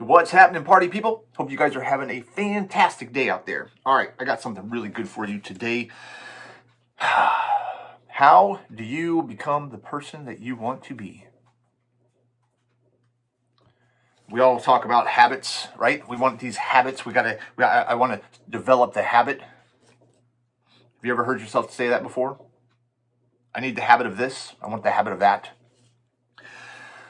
What's happening, party people? Hope you guys are having a fantastic day out there. All right, I got something really good for you today. How do you become the person that you want to be? We all talk about habits, right? We want these habits. I want to develop the habit. Have you ever heard yourself say that before? I need the habit of this. I want the habit of that.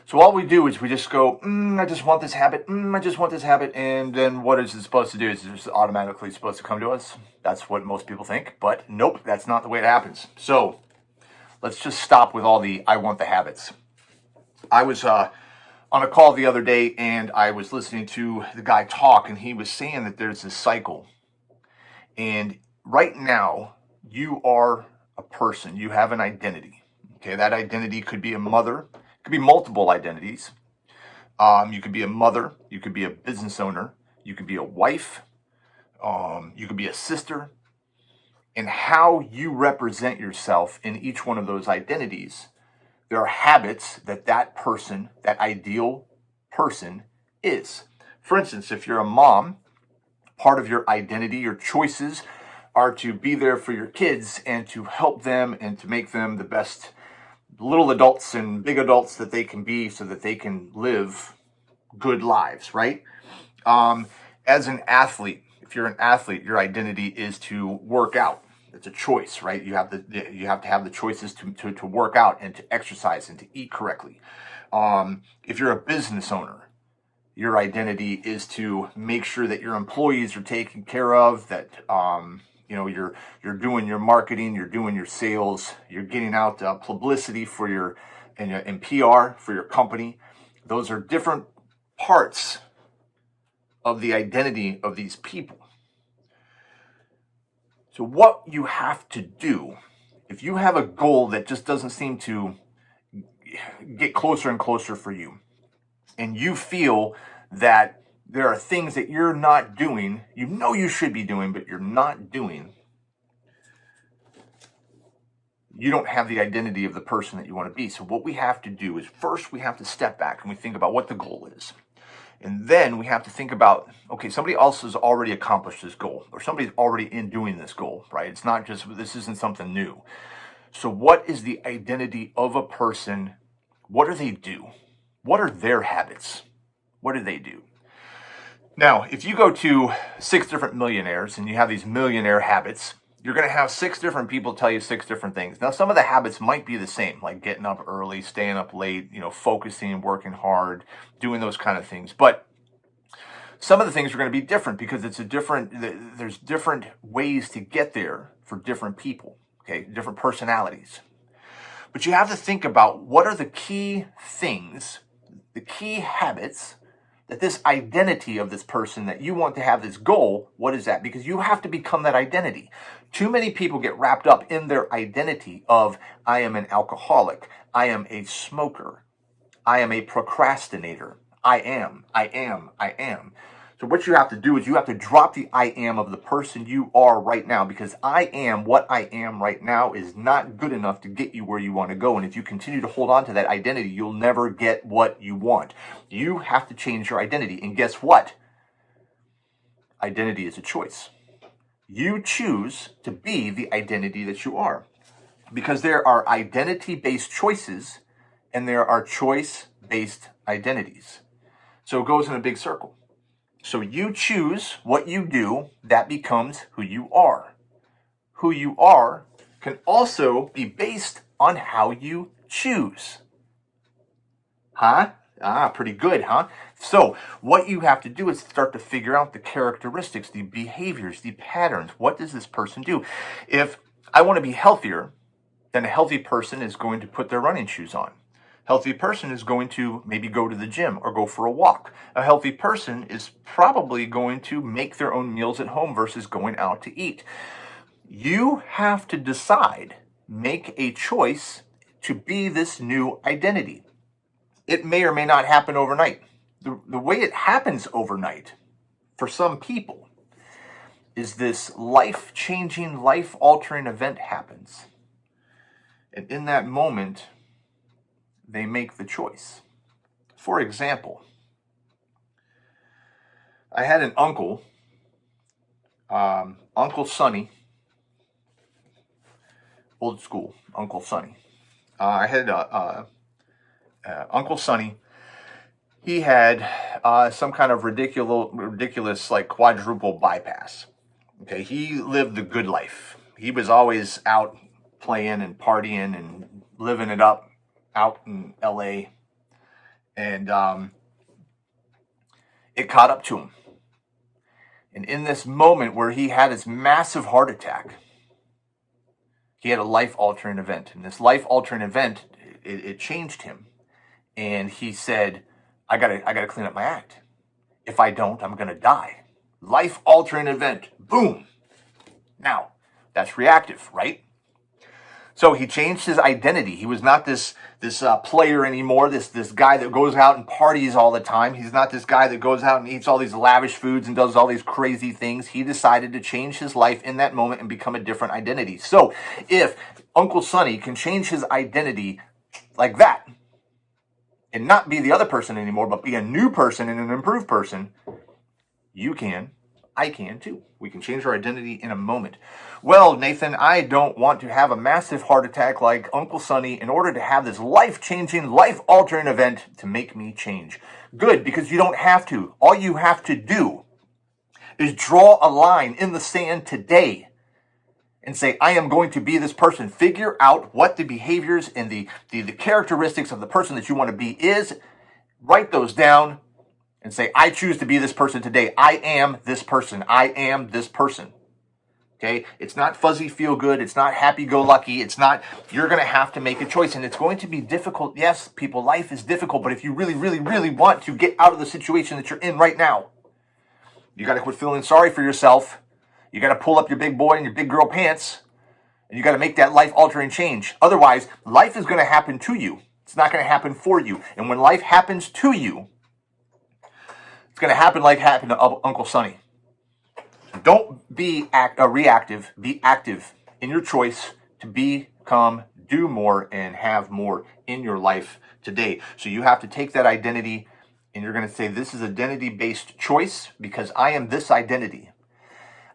So all we do is we just go, I just want this habit. I just want this habit. And then what is it supposed to do? Is it just automatically supposed to come to us? That's what most people think. But nope, that's not the way it happens. So let's just stop with all the I want the habits. I was on a call the other day and I was listening to the guy talk, and he was saying that there's this cycle. And right now, you are a person. You have an identity. Okay, that identity could be a mother. It could be multiple identities. You could be a mother. You could be a business owner. You could be a wife. You could be a sister. And how you represent yourself in each one of those identities, there are habits that person, that ideal person is. For instance, if you're a mom, part of your identity, your choices are to be there for your kids and to help them and to make them the best little adults and big adults that they can be so that they can live good lives, right? As an athlete, if you're an athlete, your identity is to work out. It's a choice, right? You have to have the choices to work out and to exercise and to eat correctly. If you're a business owner, your identity is to make sure that your employees are taken care of, that you're doing your marketing, you're doing your sales, you're getting out publicity for your and PR for your company. Those are different parts of the identity of these people. So what you have to do, if you have a goal that just doesn't seem to get closer and closer for you, and you feel that there are things that you're not doing, you know you should be doing, but you're not doing, you don't have the identity of the person that you want to be. So what we have to do is first we have to step back and we think about what the goal is. And then we have to think about, okay, somebody else has already accomplished this goal, or somebody's already in doing this goal, right? It's not just, this isn't something new. So what is the identity of a person? What do they do? What are their habits? What do they do? Now, if you go to 6 different millionaires and you have these millionaire habits, you're going to have 6 different people tell you 6 different things. Now, some of the habits might be the same, like getting up early, staying up late, focusing, working hard, doing those kind of things. But some of the things are going to be different because there's different ways to get there for different people, okay, different personalities. But you have to think about what are the key things, the key habits that this identity of this person that you want to have this goal, what is that? Because you have to become that identity. Too many people get wrapped up in their identity of, I am an alcoholic, I am a smoker, I am a procrastinator, I am. So what you have to do is you have to drop the I am of the person you are right now, because I am what I am right now is not good enough to get you where you want to go. And if you continue to hold on to that identity, you'll never get what you want. You have to change your identity. And guess what? Identity is a choice. You choose to be the identity that you are, because there are identity-based choices and there are choice-based identities. So it goes in a big circle. So you choose what you do, that becomes who you are. Who you are can also be based on how you choose. Huh? Pretty good, huh? So what you have to do is start to figure out the characteristics, the behaviors, the patterns. What does this person do? If I want to be healthier, then a healthy person is going to put their running shoes on. Healthy person is going to maybe go to the gym or go for a walk. A healthy person is probably going to make their own meals at home versus going out to eat. You have to decide, make a choice to be this new identity. It may or may not happen overnight. The way it happens overnight for some people is this life-changing, life-altering event happens. And in that moment, they make the choice. For example, I had an uncle, Uncle Sonny, old school Uncle Sonny. I had Uncle Sonny. He had some kind of ridiculous like quadruple bypass. Okay, he lived the good life. He was always out playing and partying and living it up out in LA. And it caught up to him. And in this moment where he had his massive heart attack, he had a life-altering event. And this life-altering event, it changed him. And he said, I gotta clean up my act. If I don't, I'm gonna die. Life-altering event. Boom. Now, that's reactive, right? So he changed his identity. He was not this player anymore, this guy that goes out and parties all the time. He's not this guy that goes out and eats all these lavish foods and does all these crazy things. He decided to change his life in that moment and become a different identity. So if Uncle Sonny can change his identity like that and not be the other person anymore, but be a new person and an improved person, you can. I can too. We can change our identity in a moment. Well, Nathan, I don't want to have a massive heart attack like Uncle Sonny in order to have this life-changing, life-altering event to make me change. Good, because you don't have to. All you have to do is draw a line in the sand today and say, I am going to be this person. Figure out what the behaviors and the characteristics of the person that you want to be is. Write those down. And say, I choose to be this person today. I am this person. I am this person. Okay? It's not fuzzy feel good. It's not happy-go-lucky. It's not, you're going to have to make a choice. And it's going to be difficult. Yes, people, life is difficult. But if you really, really, really want to get out of the situation that you're in right now, you got to quit feeling sorry for yourself. You got to pull up your big boy and your big girl pants. And you got to make that life-altering change. Otherwise, life is going to happen to you. It's not going to happen for you. And when life happens to you, it's going to happen like happened to Uncle Sonny. Don't be reactive. Be active in your choice to become, do more, and have more in your life today. So you have to take that identity and you're going to say, this is identity-based choice because I am this identity.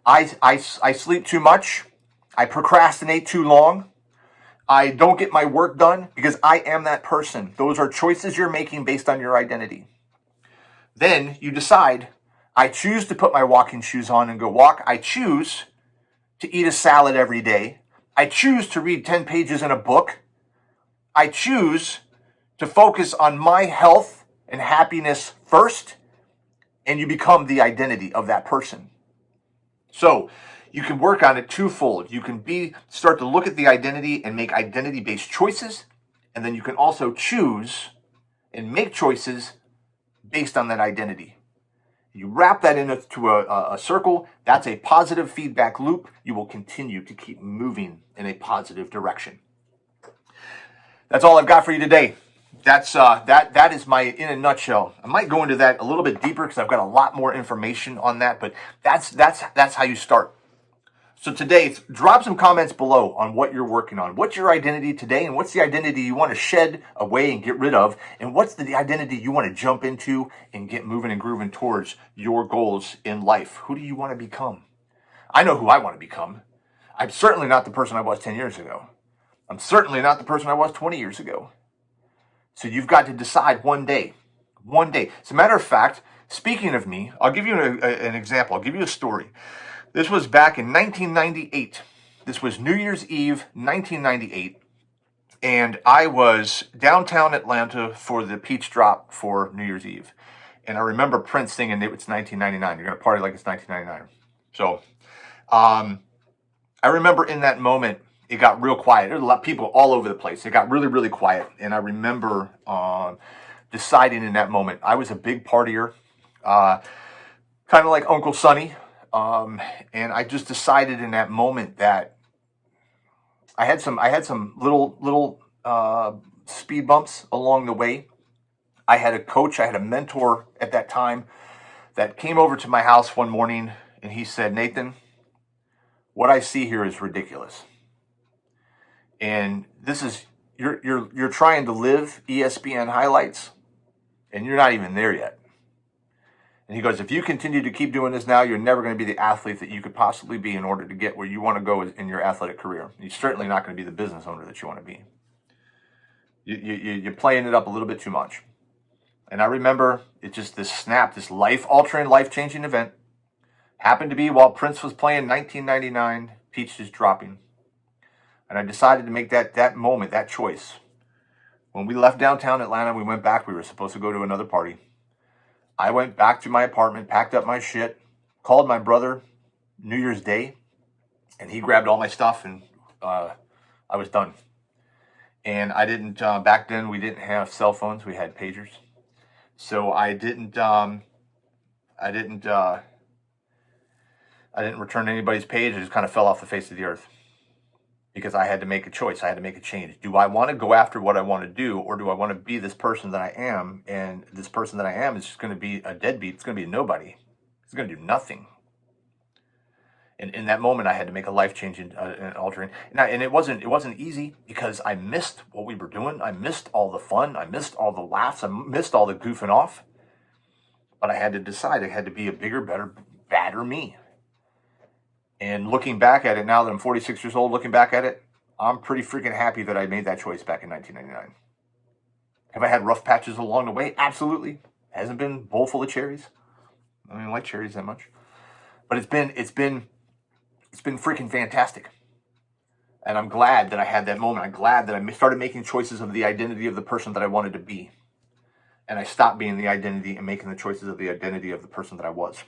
I sleep too much. I procrastinate too long. I don't get my work done because I am that person. Those are choices you're making based on your identity. Then you decide, I choose to put my walking shoes on and go walk. I choose to eat a salad every day. I choose to read 10 pages in a book. I choose to focus on my health and happiness first, and you become the identity of that person. So you can work on it twofold. You can start to look at the identity and make identity-based choices, and then you can also choose and make choices based on that identity. You wrap that into a circle. That's a positive feedback loop. You will continue to keep moving in a positive direction. That's all I've got for you today. That is my in a nutshell. I might go into that a little bit deeper because I've got a lot more information on that, but that's how you start. So today, drop some comments below on what you're working on. What's your identity today, and what's the identity you want to shed away and get rid of, and what's the identity you want to jump into and get moving and grooving towards your goals in life? Who do you want to become? I know who I want to become. I'm certainly not the person I was 10 years ago. I'm certainly not the person I was 20 years ago. So you've got to decide one day. One day. As a matter of fact, speaking of me, I'll give you an example. I'll give you a story. This was back in 1998. This was New Year's Eve, 1998. And I was downtown Atlanta for the Peach Drop for New Year's Eve. And I remember Prince singing, it's 1999. You're going to party like it's 1999. So I remember in that moment, it got real quiet. There was a lot of people all over the place. It got really, really quiet. And I remember deciding in that moment, I was a big partier, kind of like Uncle Sonny. And I just decided in that moment that I had some little speed bumps along the way. I had a coach, I had a mentor at that time that came over to my house one morning and he said, Nathan, what I see here is ridiculous. And this is, you're trying to live ESPN highlights and you're not even there yet. And he goes, if you continue to keep doing this now, you're never going to be the athlete that you could possibly be in order to get where you want to go in your athletic career. You're certainly not going to be the business owner that you want to be. You're playing it up a little bit too much. And I remember it just this snap, this life-altering, life-changing event happened to be while Prince was playing 1999, Peaches Dropping. And I decided to make that moment, that choice. When we left downtown Atlanta, we went back. We were supposed to go to another party. I went back to my apartment, packed up my shit, called my brother New Year's Day, and he grabbed all my stuff, and I was done. And I didn't, back then we didn't have cell phones, we had pagers. So I didn't return anybody's page. I just kind of fell off the face of the earth because I had to make a choice. I had to make a change. Do I want to go after what I want to do, or do I want to be this person that I am? And this person that I am is just going to be a deadbeat. It's going to be a nobody. It's going to do nothing. And in that moment, I had to make a life-changing and altering. And it wasn't easy because I missed what we were doing. I missed all the fun. I missed all the laughs. I missed all the goofing off. But I had to decide. I had to be a bigger, better, badder me. And looking back at it now that I'm 46 years old, looking back at it, I'm pretty freaking happy that I made that choice back in 1999. Have I had rough patches along the way? Absolutely. Hasn't been bowl full of cherries. I don't like cherries that much. But it's been freaking fantastic. And I'm glad that I had that moment. I'm glad that I started making choices of the identity of the person that I wanted to be. And I stopped being the identity and making the choices of the identity of the person that I was.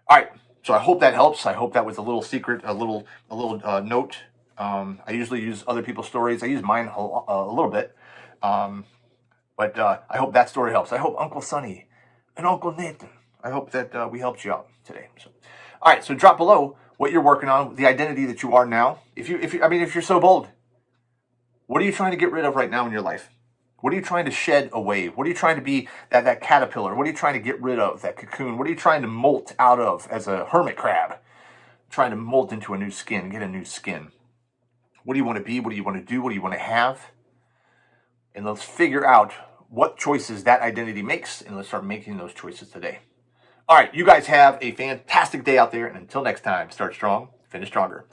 All right. So I hope that helps. I hope that was a little secret, a little note. I usually use other people's stories. I use mine a little bit. But I hope that story helps. I hope Uncle Sonny and Uncle Nathan, I hope that we helped you out today. So, all right. So drop below what you're working on, the identity that you are now. If you're so bold, what are you trying to get rid of right now in your life? What are you trying to shed away? What are you trying to be, that caterpillar? What are you trying to get rid of, that cocoon? What are you trying to molt out of as a hermit crab? Trying to molt into a new skin, get a new skin. What do you want to be? What do you want to do? What do you want to have? And let's figure out what choices that identity makes, and let's start making those choices today. All right, you guys have a fantastic day out there, and until next time, start strong, finish stronger.